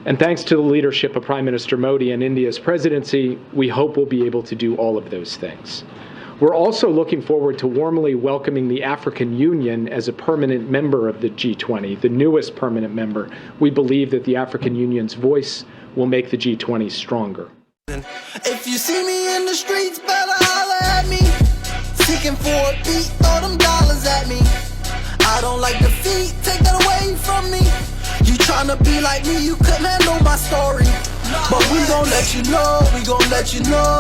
And thanks to the leadership of Prime Minister Modi and India's presidency, we hope we'll be able to do all of those things. We're also looking forward to warmly welcoming the African Union as a permanent member of the G20, the newest permanent member. We believe that the African Union's voice will make the G20 stronger. If you see me in the streets, better holler at me. Seeking for a beat, throw them dollars at me. I don't like defeat, take that away from me. You tryna be like me, you couldn't handle my story. But we gon' let you know, we gon' let you know.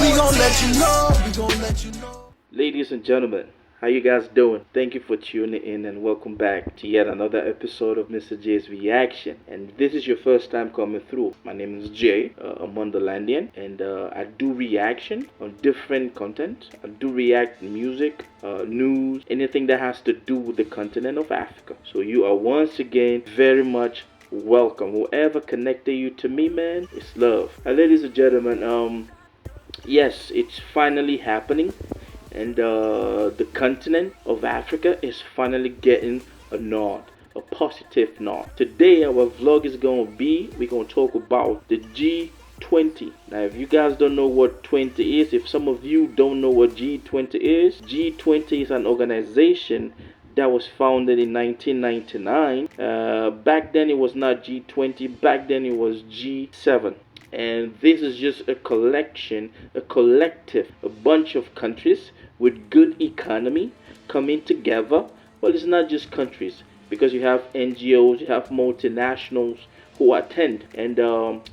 We gon' let you know, we gon' let you know. Ladies and gentlemen, how you guys doing? Thank you for tuning in and welcome back to yet another episode of Mr. J's Reaction. And if this is your first time coming through, my name is Jay, I'm Motherlandian, and I do reaction on different content. I do react music, news, anything that has to do with the continent of Africa. So you are once again very much welcome. Whoever connected you to me, man, it's love. Ladies and gentlemen, yes, it's finally happening. And the continent of Africa is finally getting a nod, a positive nod. Today our vlog is we're going to talk about the G20. Now if you guys don't know what 20 is, if some of you don't know what G20 is, G20 is an organization that was founded in 1999. Back then it was not G20, back then it was G7. And this is just a collection, a collective, a bunch of countries with good economy coming together. Well, it's not just countries, because you have NGOs, you have multinationals who attend, and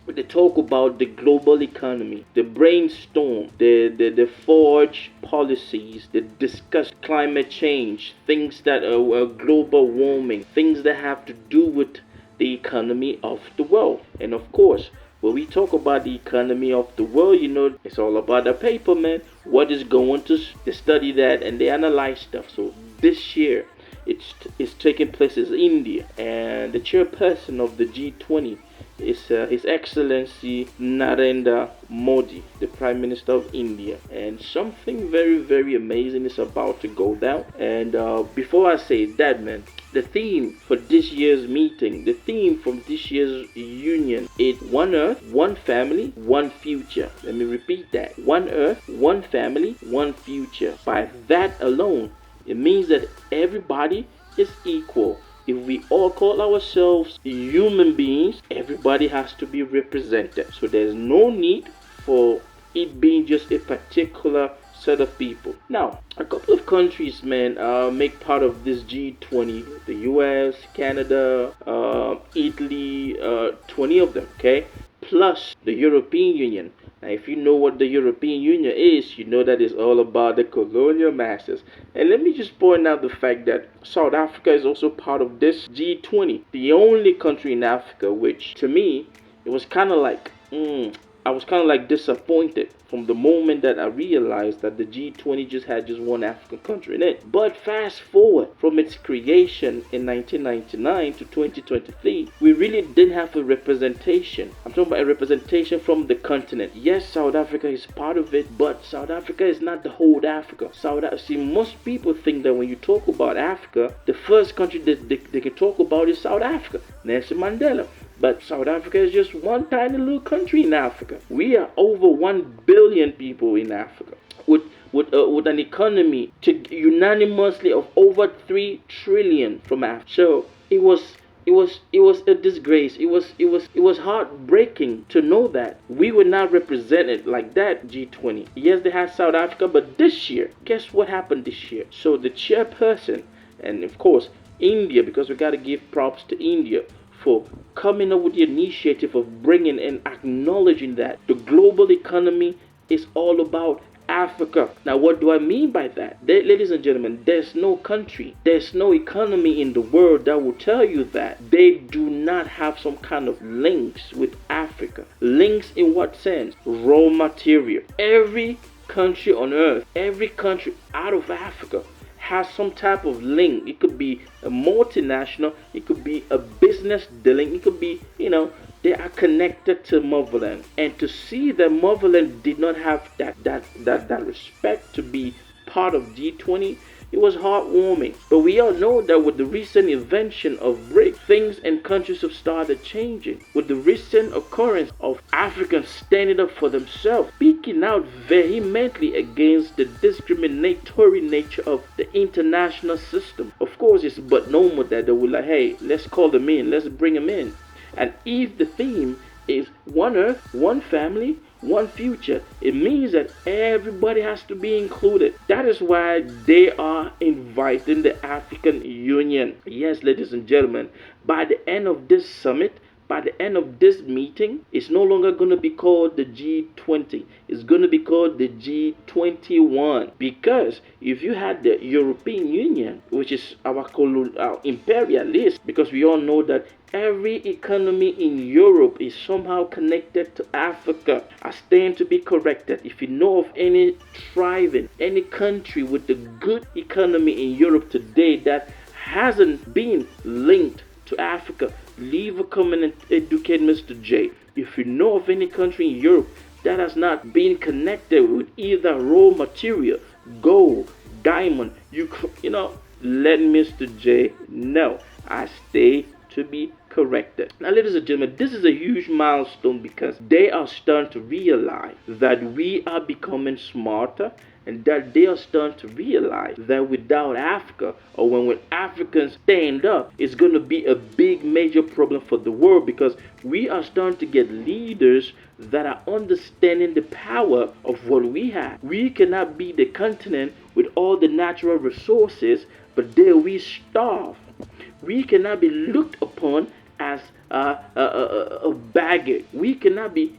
they talk about the global economy, the brainstorm, the forge policies, they discuss climate change, things that are global warming, things that have to do with the economy of the world. And of course, when we talk about the economy of the world, you know, it's all about the paper, man. What is going to, they study that and they analyze stuff. So this year, it's taking place in India. And the chairperson of the G20 is His Excellency Narendra Modi, the Prime Minister of India. And something very, very amazing is about to go down. And before I say that, man, the theme for this year's meeting, the theme from this year's union is One Earth, One Family, One Future. Let me repeat that. One Earth, One Family, One Future. By that alone, it means that everybody is equal. If we all call ourselves human beings, everybody has to be represented. So there's no need for it being just a particular set of people. Now, a couple of countries, man, make part of this G20. The US, Canada, Italy, 20 of them, okay? Plus the European Union. Now, if you know what the European Union is, you know that it's all about the colonial masters. And let me just point out the fact that South Africa is also part of this G20. The only country in Africa, which to me, it was kind of like, I was kind of like disappointed from the moment that I realized that the G20 just had just one African country in it. But fast forward from its creation in 1999 to 2023, we really didn't have a representation. I'm talking about a representation from the continent. Yes, South Africa is part of it, but South Africa is not the whole Africa. See, most people think that when you talk about Africa, the first country that they can talk about is South Africa, Nelson Mandela. But South Africa is just one tiny little country in Africa. We are over 1 billion people in Africa, with an economy unanimously of over 3 trillion from Africa. So it was a disgrace. It was heartbreaking to know that we were not represented like that. G20. Yes, they had South Africa, but this year, guess what happened this year? So the chairperson, and of course India, because we got to give props to India for coming up with the initiative of bringing and acknowledging that the global economy is all about Africa. Now, what do I mean by that? Ladies and gentlemen, there's no country, there's no economy in the world that will tell you that they do not have some kind of links with Africa. Links in what sense? Raw material. Every country on earth, every country out of Africa has some type of link. It could be a multinational, it could be a business dealing, it could be, they are connected to Motherland. And to see that Motherland did not have that respect to be part of G20, It was heartwarming. But we all know that with the recent invention of BRICS, things and countries have started changing. With the recent occurrence of Africans standing up for themselves, speaking out vehemently against the discriminatory nature of the international system. Of course, it's but normal that they will like, hey, let's call them in, let's bring them in. And if the theme is one earth, one family, one future, it means that everybody has to be included. That is why they are inviting the African Union. Yes, ladies and gentlemen, by the end of this summit, by the end of this meeting, it's no longer going to be called the G20. It's going to be called the G21. Because if you had the European Union, which is our imperialist, because we all know that every economy in Europe is somehow connected to Africa. I stand to be corrected. If you know of any thriving, any country with a good economy in Europe today that hasn't been linked to Africa, leave a comment and educate Mr. J. If you know of any country in Europe that has not been connected with either raw material, gold, diamond, let Mr. J know. I stay to be corrected. Now, ladies and gentlemen, this is a huge milestone because they are starting to realize that we are becoming smarter, and that they are starting to realize that without Africa, or when Africans stand up, it's going to be a big major problem for the world, because we are starting to get leaders that are understanding the power of what we have. We cannot be the continent with all the natural resources, but there we starve. We cannot be looked upon as a baggage. We cannot be,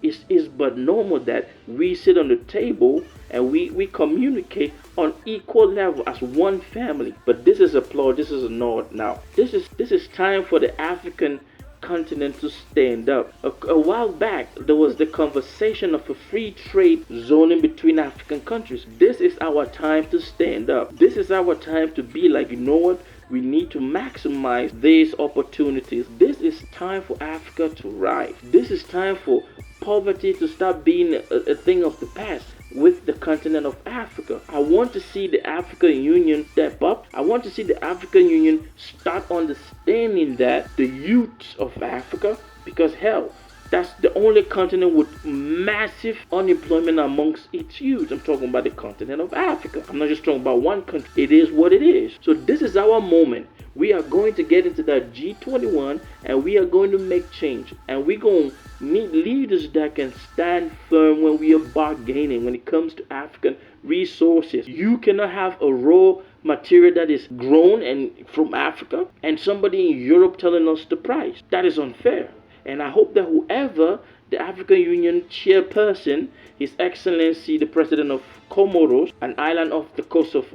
it's but normal that we sit on the table and we communicate on equal level as one family. But this is applaud, this is a nod. Now, this is time for the African continent to stand up. A while back, there was the conversation of a free trade zone in between African countries. This is our time to stand up. This is our time to be like, you know what? We need to maximize these opportunities. This is time for Africa to rise. This is time for poverty to stop being a thing of the past with the continent of Africa. I want to see the African Union step up. I want to see the African Union start understanding that the youths of Africa, because hell, that's the only continent with massive unemployment amongst its youth. I'm talking about the continent of Africa. I'm not just talking about one country. It is what it is. So this is our moment. We are going to get into that G21 and we are going to make change. And we're going to need leaders that can stand firm when we are bargaining when it comes to African resources. You cannot have a raw material that is grown and from Africa and somebody in Europe telling us the price. That is unfair. And I hope that whoever the African Union chairperson, His Excellency the President of Comoros, an island off the coast of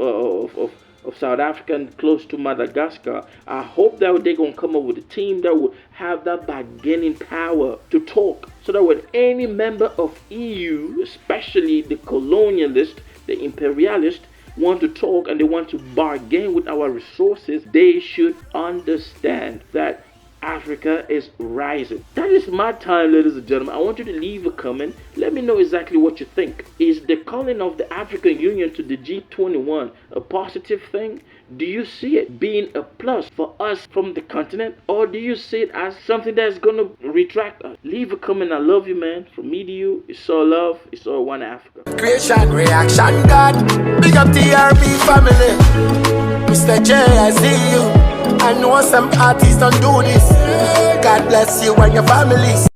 South Africa and close to Madagascar, I hope that they're going to come up with a team that will have that bargaining power to talk. So that when any member of EU, especially the colonialist, the imperialist, want to talk and they want to bargain with our resources, they should understand that Africa is rising. That is my time, ladies and gentlemen. I want you to leave a comment. Let me know exactly what you think. Is the calling of the African Union to the G21 a positive thing? Do you see it being a plus for us from the continent? Or do you see it as something that's going to retract us? Leave a comment. I love you, man. From me to you, it's all love. It's all one Africa. Creation, reaction, God. Big up TRB family. Misterjaay, I see you. I know some artists don't do this. God bless you and your families.